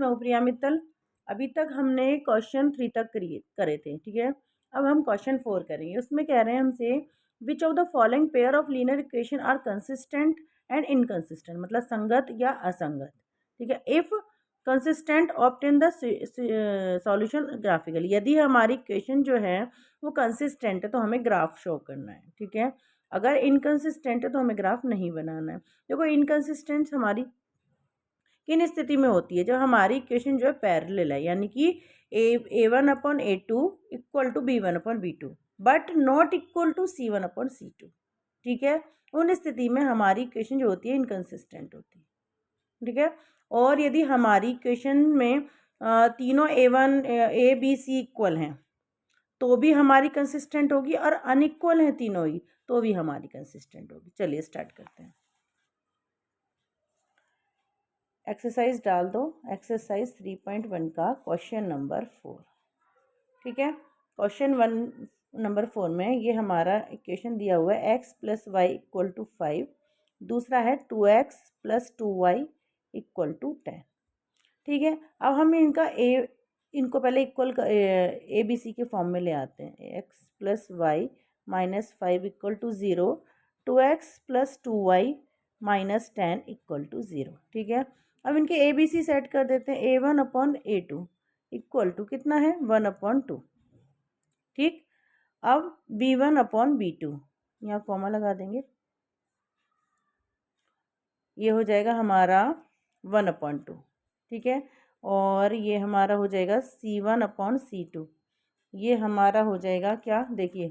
मैं हूँ प्रिया मित्तल। अभी तक हमने क्वेश्चन 3 तक करे थे, ठीक है। अब हम क्वेश्चन 4 करेंगे। उसमें कह रहे हैं हमसे which of the following pair of linear equation are consistent and inconsistent, मतलब संगत या असंगत, ठीक है। If consistent obtain the solution graphically, यदि हमारी इक्वेशन जो है वो कंसिस्टेंट है तो हमें ग्राफ शो करना है, ठीक है। अगर इनकंसिस्टेंट है तो हमें ग्राफ नहीं बनाना है। देखो इनकंसिस्टेंट हमारी किन स्थिति में होती है, जब हमारी इक्वेशन जो है पैरेलल है, यानी कि A1/A2 equal to B1/B2 but not equal to C1/C2, ठीक है। उन स्थिति में हमारी इक्वेशन जो होती है इनकंसिस्टेंट होती है, ठीक है। और यदि हमारी इक्वेशन में तीनों A1 A B C equal हैं तो भी हमारी कंसिस्टेंट होगी, और अनइक्वल हैं तीनों ही तो भी हमारी कंसिस्टेंट होगी। चलिए स्टार्ट करते हैं। एक्सरसाइज डाल दो, एक्सरसाइज 3.1 का क्वेश्चन नंबर 4, ठीक है। क्वेश्चन 1 नंबर 4 में ये हमारा इक्वेशन दिया हुआ है x + y = 5, दूसरा है 2x + 2y = 10, ठीक है। अब हम इनको पहले इक्वल ABC के फॉर्म में ले आते हैं। x + y - 5 = 0, 2x + 2y - 10 = 0, ठीक है। अब इनके ABC सेट कर देते हैं। A1/A2 इक्वल टू कितना है 1/2, ठीक। अब B1/B2 यहाँ कॉमा लगा देंगे, ये हो जाएगा हमारा 1/2, ठीक है। और ये हमारा हो जाएगा C1/C2, ये हमारा हो जाएगा क्या, देखिए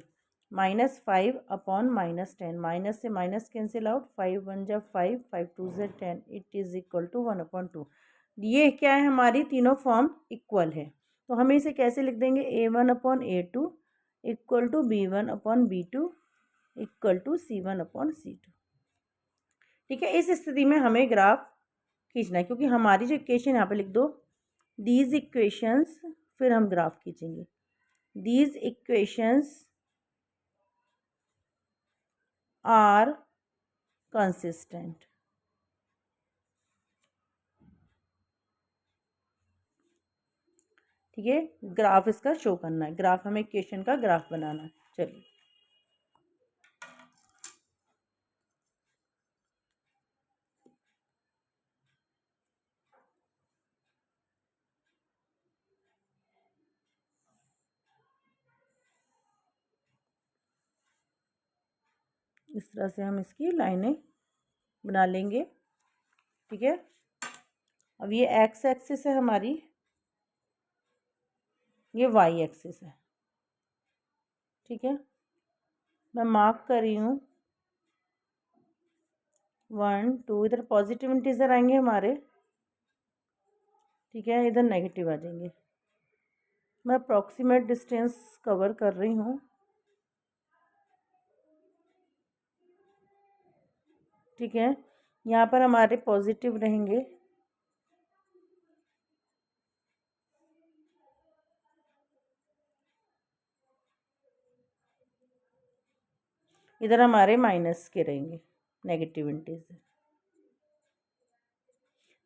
-5/10, माइनस से माइनस कैंसिल आउट, 5 1 जा 5, 5 2 जा 10, इट इज़ इक्वल टू 1/2। ये क्या है, हमारी तीनों फॉर्म इक्वल है, तो हम इसे कैसे लिख देंगे, A1/A2 equal to B1/B2 equal to C1/C2, ठीक है। इस स्थिति में हमें ग्राफ खींचना है, क्योंकि हमारी जो इक्वेशन यहाँ पे लिख दो, दीज इक्वेशंस, फिर हम ग्राफ खींचेंगे। दीज इक्वेशंस आर कंसिस्टेंट, ठीक है। ग्राफ इसका शो करना है, ग्राफ हमें इक्वेशन का ग्राफ बनाना है। चलिए इस तरह से हम इसकी लाइनें बना लेंगे, ठीक है। अब ये एक्स एक्सिस है हमारी, ये वाई एक्सिस है, ठीक है। मैं मार्क कर रही हूँ 1 2, इधर पॉजिटिव इंटीजर आएंगे हमारे, ठीक है, इधर नेगेटिव आ जाएंगे। मैं अप्रॉक्सीमेट डिस्टेंस कवर कर रही हूँ, ठीक है। यहाँ पर हमारे पॉजिटिव रहेंगे, इधर हमारे माइनस के रहेंगे, नेगेटिव इंटीजर।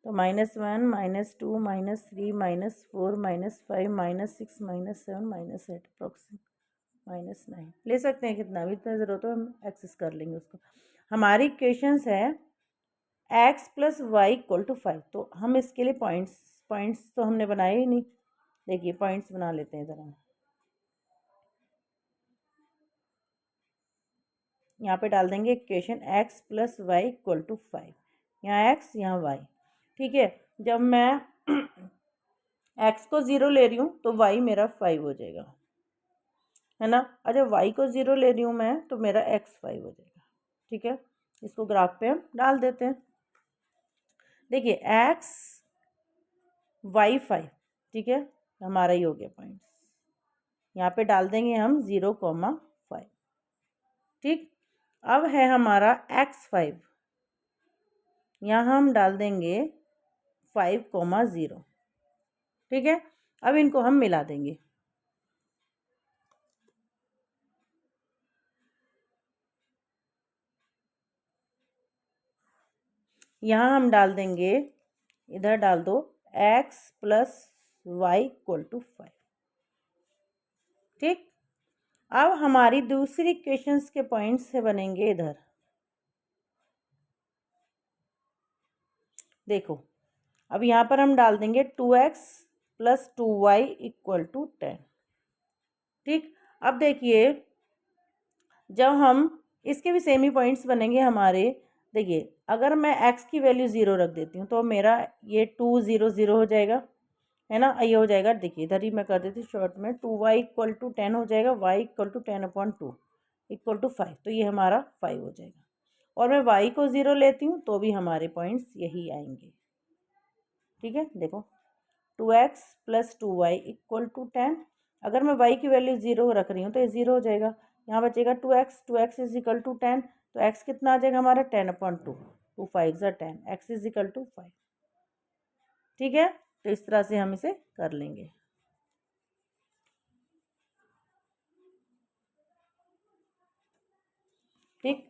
तो -1 -2 -3 -4 -5 -6 -7 -8 अप्रॉक्सीमेट -9 ले सकते हैं, कितना भी इतना ज़रूरत हो हम एक्सेस कर लेंगे उसको। हमारी इक्वेशंस है x + y = 5, तो हम इसके लिए पॉइंट्स तो हमने बनाए ही नहीं। देखिए पॉइंट्स बना लेते हैं इधर हम, यहाँ पे डाल देंगे इक्वेशन x + y = 5, यहाँ x यहाँ y, ठीक है। जब मैं x को 0 ले रही हूँ तो y मेरा 5 हो जाएगा, है ना। और जब y को 0 ले रही हूँ मैं तो मेरा x 5 हो जाएगा, ठीक है। इसको ग्राफ पे हम डाल देते हैं। देखिए x y 5, ठीक है, हमारा ही हो गया पॉइंट्स। यहाँ पे डाल देंगे हम 0,5, ठीक। अब है हमारा x5, यहाँ हम डाल देंगे 5,0, ठीक है। अब इनको हम मिला देंगे, यहाँ हम डाल देंगे, इधर डाल दो x plus y equal to 5। ठीक, अब हमारी दूसरी इक्वेशंस के पॉइंट्स से बनेंगे इधर। देखो, अब यहाँ पर हम डाल देंगे 2x plus 2y equal to 10। ठीक, अब देखिए जब हम इसके भी सेम ही पॉइंट्स बनेंगे हमारे। देखिए अगर मैं x की वैल्यू 0 रख देती हूँ तो मेरा ये 2 0 0 हो जाएगा, है ना। ये हो जाएगा, देखिए इधर ही मैं कर देती हूँ शॉर्ट में, 2y इक्वल टू 10 हो जाएगा, y equal to 10/2 equal to 5, तो ये हमारा 5 हो जाएगा। और मैं y को 0 लेती हूँ तो भी हमारे पॉइंट्स यही आएंगे। ठीक है, देखो 2x plus 2y equal to 10। अगर मैं y की वैल्यू 0 रख रही हूँ तो ये 0 हो जाएगा, यहाँ बचेगा 2x इज इक्वल टू 10, तो x कितना आ जाएगा हमारा 10/2, 2 5 10, x इज इक्वल टू 5। ठीक है, तो इस तरह से हम इसे कर लेंगे। ठीक,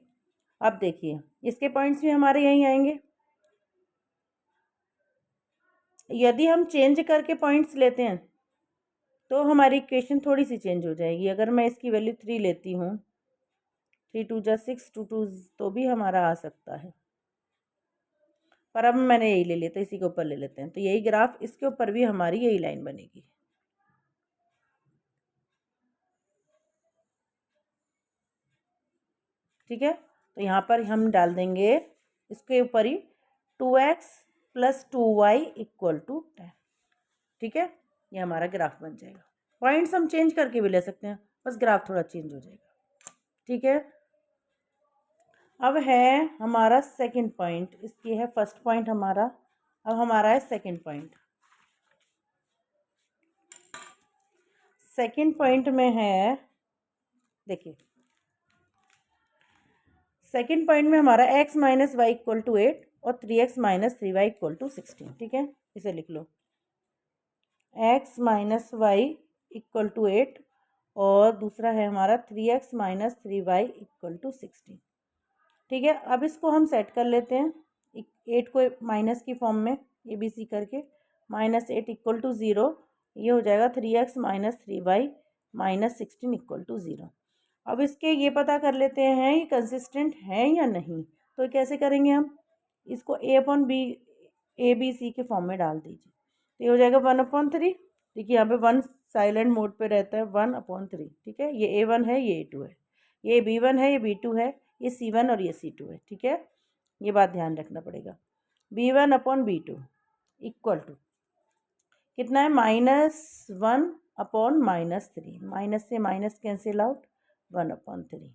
अब देखिए इसके पॉइंट्स भी हमारे यहीं आएंगे। यदि हम चेंज करके पॉइंट्स लेते हैं तो हमारी इक्वेशन थोड़ी सी चेंज हो जाएगी। अगर मैं इसकी वैल्यू 3 लेती हूँ, 3 2 जा 6, 2 2 तो भी हमारा आ सकता है, पर अब मैंने यही ले लिया तो इसी के ऊपर ले लेते हैं, तो यही ग्राफ, इसके ऊपर भी हमारी यही लाइन बनेगी। ठीक है, तो यहाँ पर हम डाल देंगे इसके ऊपर ही 2x plus 2y equal to 10। ठीक है, ये हमारा ग्राफ बन जाएगा। पॉइंट्स हम चेंज करके भी ले सकते हैं, बस ग्राफ थोड़ा चेंज हो जाएगा। ठीक है, अब है हमारा सेकंड पॉइंट, इसकी है फर्स्ट पॉइंट हमारा, अब हमारा है सेकंड पॉइंट। सेकंड पॉइंट में है, देखिए सेकंड पॉइंट में हमारा x minus y equal to 8 और 3x minus 3y equal to 16। ठीक है, इसे लिख लो, x minus y equal to 8 और दूसरा है हमारा 3x minus 3y equal to 16। ठीक है, अब इसको हम सेट कर लेते हैं, 8 को माइनस की फॉर्म में ABC करके, -8 इक्वल टू 0, ये हो जाएगा 3x minus 3y minus 16 equal to 0। अब इसके ये पता कर लेते हैं ये कंसिस्टेंट है या नहीं, तो कैसे करेंगे हम इसको, ABC के फॉर्म में डाल दीजिए, तो ये हो जाएगा 1/3। देखिए यहाँ पे 1 साइलेंट मोड पे रहता है, 1/3। ठीक है, ये A1 है, ये A2 है, ये B1 है, ये B2 है, ये C1 और ये C2 है। ठीक है, ये बात ध्यान रखना पड़ेगा। B1/B2 इक्वल टू कितना है, -1/-3, माइनस से माइनस कैंसिल आउट, 1/3।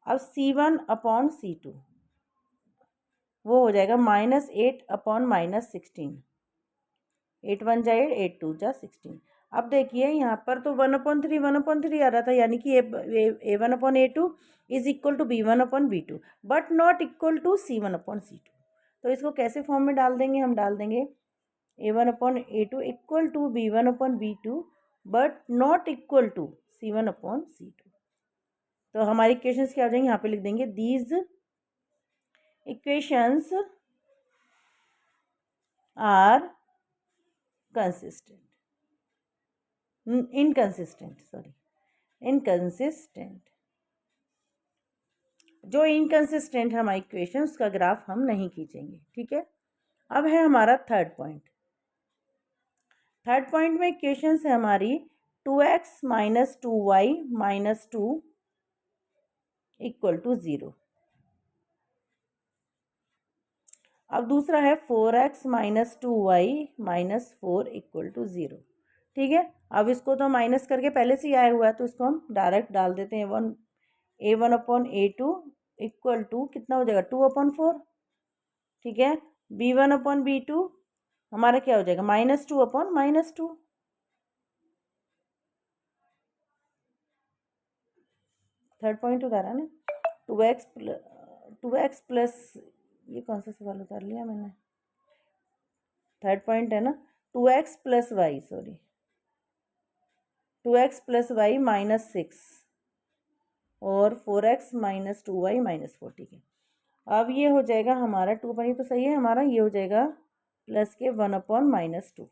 अब C1/C2 वो हो जाएगा -8/-16, 8 1 जा 8, 8 2 जा 16। अब देखिए यहाँ पर तो 1/3 आ रहा था, यानी कि A1/A2 is equal to B1/B2 but not equal to C1/C2। तो इसको कैसे फॉर्म में डाल देंगे, हम डाल देंगे A1/A2 equal to B1/B2 but not equal to C1/C2। तो हमारी इक्वेशंस क्या हो जाएंगी, यहाँ पे लिख देंगे दीज इक्वेशंस आर इनकंसिस्टेंट। जो इनकंसिस्टेंट है हमारी इक्वेशन, उसका ग्राफ हम नहीं खींचेंगे। ठीक है, अब है हमारा थर्ड पॉइंट। थर्ड पॉइंट में इक्वेशन है हमारी 2x minus 2y minus 2 equal to 0। अब दूसरा है 4x minus 2y minus 4 equal to 0। ठीक है, अब इसको तो माइनस करके पहले से ही आया हुआ है, तो इसको हम डायरेक्ट डाल देते हैं, A1/A2 इक्वल टू कितना हो जाएगा, 2/4। ठीक है, B1/B2 हमारा क्या हो जाएगा, -2/-2। थर्ड पॉइंट उतारा ना, 2x प्लस, ये कौन सा सवाल उतार लिया मैंने, थर्ड पॉइंट है ना, 2x plus y, sorry 2x plus y minus 6 और 4x माइनस 2y माइनस 4। ठीक है, अब ये हो जाएगा हमारा 2 तो सही है हमारा, ये हो जाएगा प्लस के 1/-2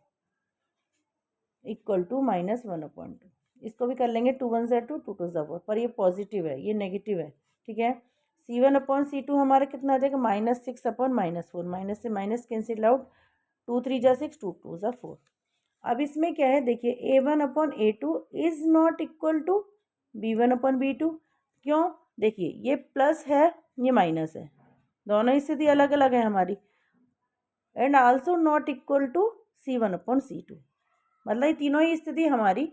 इक्वल टू -1/2। इसको भी कर लेंगे, 2 1 ज़ा 2, 2 2 ज़ा 4, पर ये पॉजिटिव है, ये नेगेटिव है, ठीक है। C1/C2 हमारा कितना आ जाएगा, -6/-4, माइनस से माइनस कैंसिल आउट, 2 3 ज़ा 6, 2 2 ज़ा 4। अब इसमें क्या है, देखिए A1/A2 is not equal to B1/B2। क्यों, देखिए ये प्लस है, ये माइनस है, दोनों स्थिति अलग अलग है हमारी। And also not equal to C1/C2, मतलब ये तीनों ही स्थिति हमारी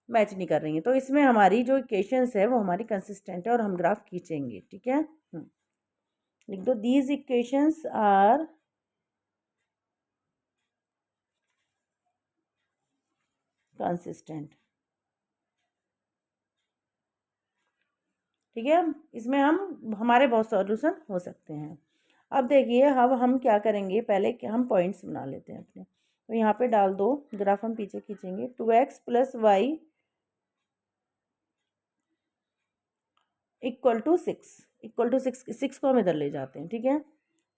मैच नहीं कर रही है। तो इसमें हमारी जो इक्वेशंस है वो हमारी कंसिस्टेंट है और हम ग्राफ खींचेंगे, ठीक है। लिख दो, दीज इक्वेशंस आर कंसिस्टेंट, ठीक है। इसमें हमारे बहुत सॉल्यूशन हो सकते हैं। अब देखिए अब हम क्या करेंगे, पहले हम पॉइंट्स बना लेते हैं अपने। तो यहाँ पे डाल दो, ग्राफ हम पीछे खींचेंगे, 2x + y = 6, इक्वल टू 6 को हम इधर ले जाते हैं, ठीक है।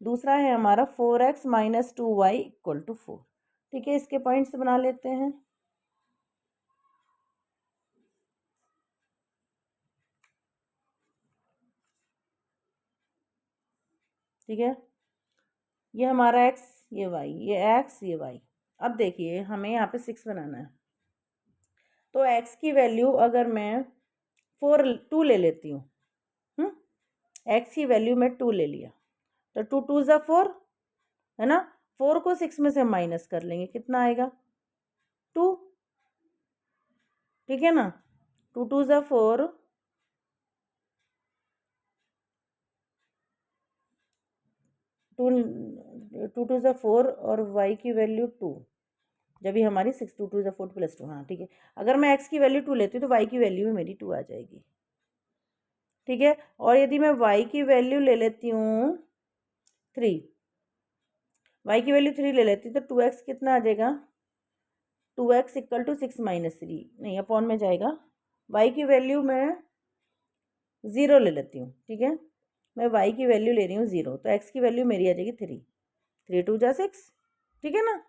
दूसरा है हमारा 4x - 2y = 4, ठीक है। इसके पॉइंट्स बना लेते हैं। ठीक है, ये हमारा x, ये y, ये x, ये y। अब देखिए हमें यहाँ पे 6 बनाना है, तो x की वैल्यू अगर मैं 2 ले लेती हूँ, x की वैल्यू मैं 2 ले लिया, तो 2 2 ज़ा 4 है ना, 4 को 6 में से माइनस कर लेंगे, कितना आएगा, 2, ठीक है ना। 2 2 ज़ा 4, 2 2 ज़ा 4 और y की वैल्यू 2, जब भी हमारी 6, 2 2 ज़ा 4 + 2, हाँ ठीक है। अगर मैं x की वैल्यू 2 लेती हूँ तो y की वैल्यू भी मेरी 2 आ जाएगी, ठीक है। और यदि मैं y की वैल्यू ले लेती हूँ 3, y की वैल्यू 3 ले लेती हूँ, तो 2x कितना आ जाएगा, 2x = 6 - 3, नहीं अपॉन में जाएगा। y की वैल्यू मैं 0 ले लेती हूँ, ठीक है। मैं y की वैल्यू ले रही हूँ 0, तो x की वैल्यू मेरी आ जाएगी 3, 3 2 ज़ा 6, ठीक है ना।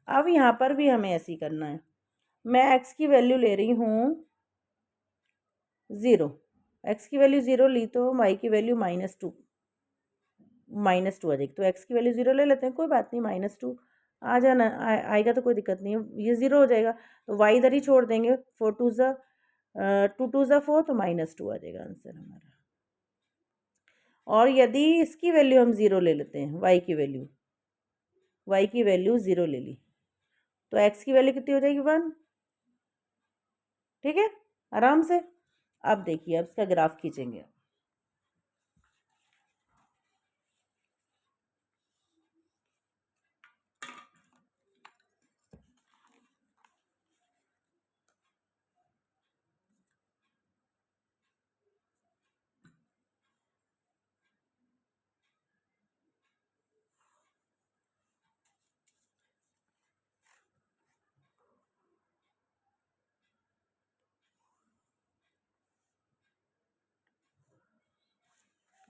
अब यहाँ पर भी हमें ऐसे ही करना है, मैं x की वैल्यू ले रही हूँ 0, x की वैल्यू 0 ली तो y की वैल्यू -2 आ जाएगी, तो x की वैल्यू 0 ले लेते हैं, कोई बात नहीं, -2 आ जाना आएगा तो कोई दिक्कत नहीं है, ये 0 हो जाएगा, तो y इधर ही छोड़ देंगे, 4 2 ज़ा 2 2 ज़ा 4, तो -2 आ जाएगा आंसर हमारा। और यदि इसकी वैल्यू हम 0 ले लेते हैं, y की वैल्यू 0 ले ली, तो x की वैल्यू कितनी हो जाएगी, 1, ठीक है, आराम से। अब देखिए अब इसका ग्राफ खींचेंगे,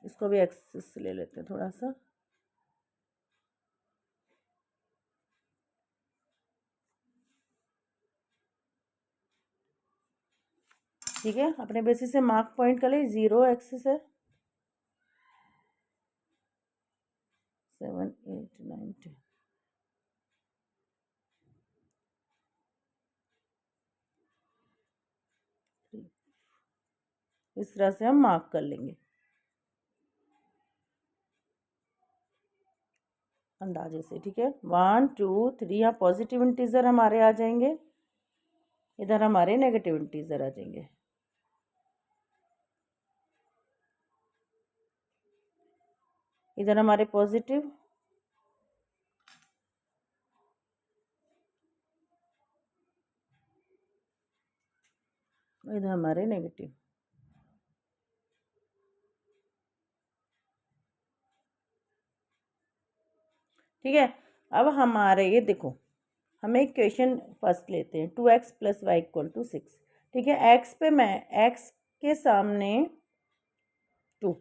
इसको भी एक्सिस ले लेते हैं थोड़ा सा, ठीक है। अपने बेसिस से मार्क पॉइंट कर ले, 0 एक्सिस है, 7 8 9 10, इस तरह से हम मार्क कर लेंगे अंदाजे से, ठीक है। 1 2 3, यहाँ पॉजिटिव इंटीजर हमारे आ जाएंगे, इधर हमारे नेगेटिव इंटीजर आ जाएंगे, इधर हमारे पॉजिटिव, इधर हमारे नेगेटिव, ठीक है। अब हमारे ये देखो, हमें इक्वेशन फर्स्ट लेते हैं, 2x + y = 6, ठीक है। x पे मैं x के सामने 2,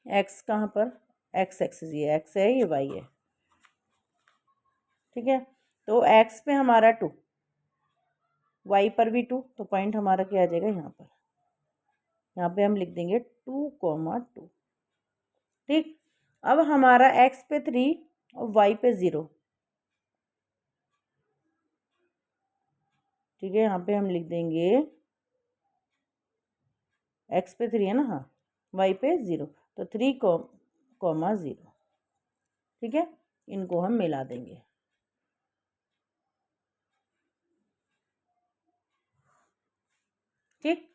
x कहाँ पर, x एक्सिस, ये x है, ये y है, ठीक है। तो x पे हमारा 2, y पर भी 2, तो पॉइंट हमारा क्या आ जाएगा यहाँ पर, यहाँ पे हम लिख देंगे 2,2। ठीक। अब हमारा x पे 3 और y पे 0। ठीक है, यहाँ पे हम लिख देंगे x पे 3 है ना, हाँ, y पे 0, तो 3,0। ठीक है, इनको हम मिला देंगे। ठीक।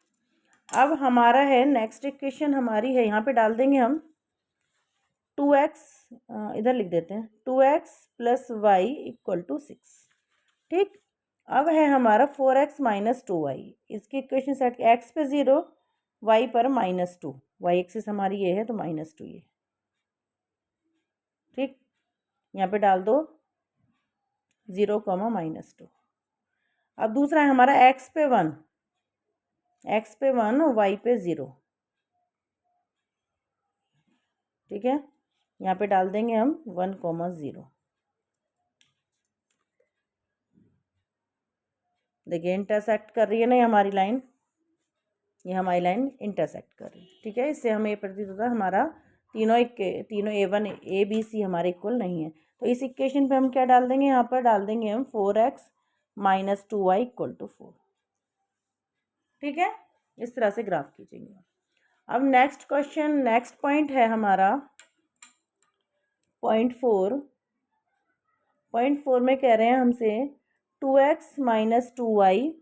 अब हमारा है नेक्स्ट इक्वेशन हमारी है, यहाँ पे डाल देंगे हम 2x, इधर लिख देते हैं 2x plus y equal to 6। ठीक। अब है हमारा 4x माइनस 2y, इसकी इक्वेशन सेट, x पे 0, y पर -2, y एक्सिस हमारी ये है तो -2 ये। ठीक, यहाँ पे डाल दो 0, -2। अब दूसरा है हमारा x पे 1 और y पे 0। ठीक है, यहाँ पे डाल देंगे हम 1,0। देखिए इंटरसेक्ट कर रही है ना ये हमारी लाइन, ये हमारी लाइन इंटरसेक्ट कर रही है। ठीक है, इससे हमें ये प्रतीत होता है हमारा तीनों A1 ABC हमारे इक्वल नहीं है। तो इस इक्वेशन पे हम क्या डाल देंगे, यहाँ पर डाल देंगे हम 4x minus 2y equal to 4। ठीक है, इस तरह से ग्राफ खींचेंगे। अब नेक्स्ट क्वेश्चन, नेक्स्ट पॉइंट है हमारा पॉइंट 4 में कह रहे हैं हमसे 2x minus 2y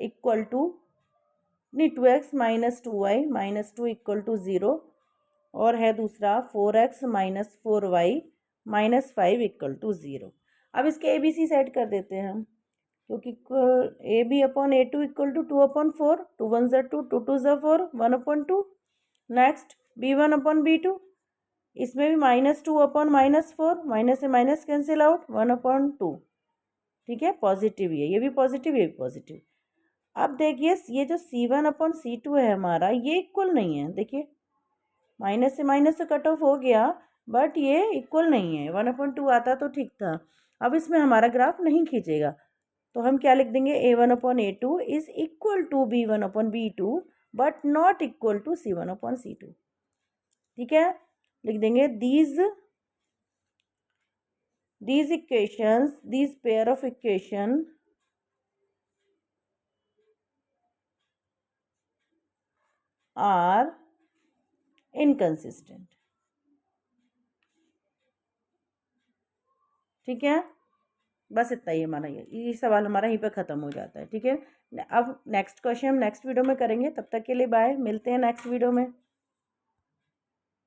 equal to, नहीं 2x minus 2y minus 2 equal to 0, और है दूसरा 4x minus 4y minus 5 equal to 0। अब इसके ABC सेट कर देते हैं हम, क्योंकि AB upon A2 equal to 2/4, 2 1 ज़ा 2, 2 2 ज़ा 4, 1/2। नेक्स्ट B1 अपॉन B2, इसमें भी -2 अपॉन -4, माइनस से माइनस कैंसिल आउट, 1/2। ठीक है, पॉजिटिव ये भी पॉजिटिव, ये भी पॉजिटिव। अब देखिए ये जो C1 अपॉन C2 है हमारा, ये इक्वल नहीं है। देखिए माइनस से माइनस से कट ऑफ हो गया, बट ये इक्वल नहीं है। 1/2 आता तो ठीक था। अब इसमें हमारा ग्राफ नहीं खींचेगा, तो हम क्या लिख देंगे, A1 upon A2 is equal to B1 upon B2 but not equal to C1 upon C2। ठीक है, लिख देंगे these equations, these pair of equation are inconsistent। ठीक है, बस इतना ही हमारा, ये सवाल हमारा यहीं पे ख़त्म हो जाता है। ठीक है, अब नेक्स्ट क्वेश्चन हम नेक्स्ट वीडियो में करेंगे। तब तक के लिए बाय, मिलते हैं नेक्स्ट वीडियो में।